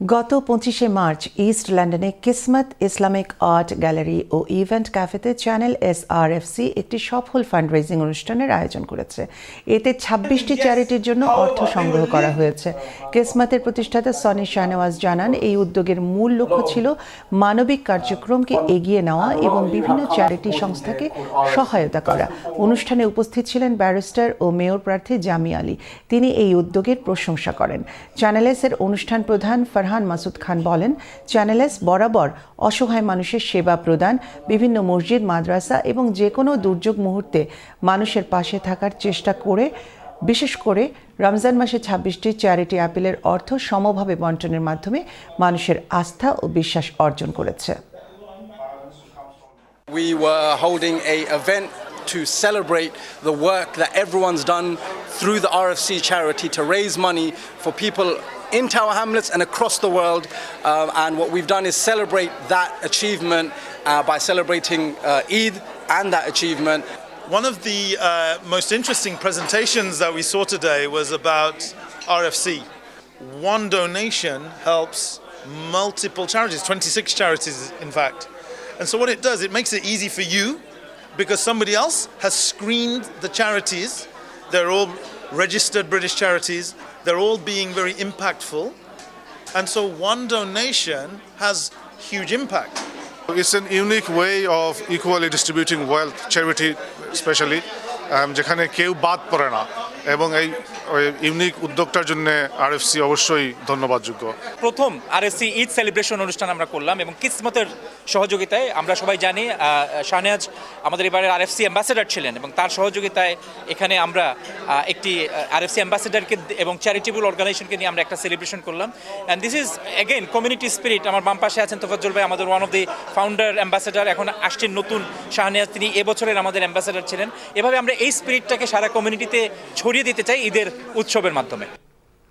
গত 25শে March east লন্ডনে কিসমত Islamic art gallery ও event ক্যাফেতে চ্যানেল SRFC একটি সফল ফান্ডরেজিং অনুষ্ঠানের আয়োজন করেছে। এতে 26টি চ্যারিটির জন্য অর্থ সংগ্রহ করা হয়েছে। কিসমতের প্রতিষ্ঠাতা সনি শাহনেওয়াজ জানান, এই উদ্যোগের মূল লক্ষ্য ছিল মানবিক কার্যক্রমকে এগিয়ে নেওয়া এবং বিভিন্ন চ্যারিটি সংস্থাকে সহায়তা করা। অনুষ্ঠানে উপস্থিত ছিলেন ব্যারিস্টার ও মেয়র প্রার্থী জামি আলী। তিনি এই উদ্যোগের প্রশংসা করেন। চ্যানেল এর অনুষ্ঠান প্রধান ফারহান মাসুদ খান বলেন, চ্যানেল বরাবর অসহায় মানুষের সেবা প্রদান, বিভিন্ন মসজিদ, মাদ্রাসা এবং যে কোনো দুর্যোগ মুহূর্তে মানুষের পাশে থাকার চেষ্টা করে, বিশেষ করে রমজান মাসে 26টি চ্যারিটি অ্যাপিলের অর্থ সমভাবে বন্টনের মাধ্যমে মানুষের আস্থা ও বিশ্বাস অর্জন করেছে। We were holding an event to celebrate the work that everyone's done through the RFC charity to raise money for people in Tower Hamlets and across the world, and what we've done is celebrate that achievement by celebrating Eid and that achievement. One of the most interesting presentations that we saw today was about RFC. One donation helps multiple charities, 26 charities in fact. And so what it does, it makes it easy for you because somebody else has screened the charities. They're all registered British charities. They're all being very impactful. And so one donation has huge impact. It's an unique way of equally distributing wealth, charity especially, যেখানে কেউ বাদ পড়ে না, এবং এই unique উদ্যোগটার জন্য RFC অবশ্যই ধন্যবাদযোগ্য। প্রথম RFC ঈদ সেলিব্রেশন অনুষ্ঠান আমরা করলাম এবং কিসমতের সহযোগিতায়। আমরা সবাই জানি শাহনেওয়াজ আমাদের এবারের RFC অ্যাম্বাসেডার ছিলেন এবং তার সহযোগিতায় এখানে আমরা একটি RFC অ্যাম্বাসেডারকে এবং চ্যারিটেবল অর্গানাইজেশনকে নিয়ে আমরা একটা সেলিব্রেশন করলাম। And this is again community spirit. আমার বাম পাশে আছেন তোফাজ্জল ভাই, আমাদের one of the founder ambassador, এখন আসছেন নতুন শাহনেওয়াজ, তিনি এবছরের আমাদের অ্যাম্বাসেডার ছিলেন। এভাবে আমরা এই স্পিরিটটাকে সারা কমিউনিটিতে ছড়িয়ে দিতে চাই ঈদের উৎসবের মাধ্যমে।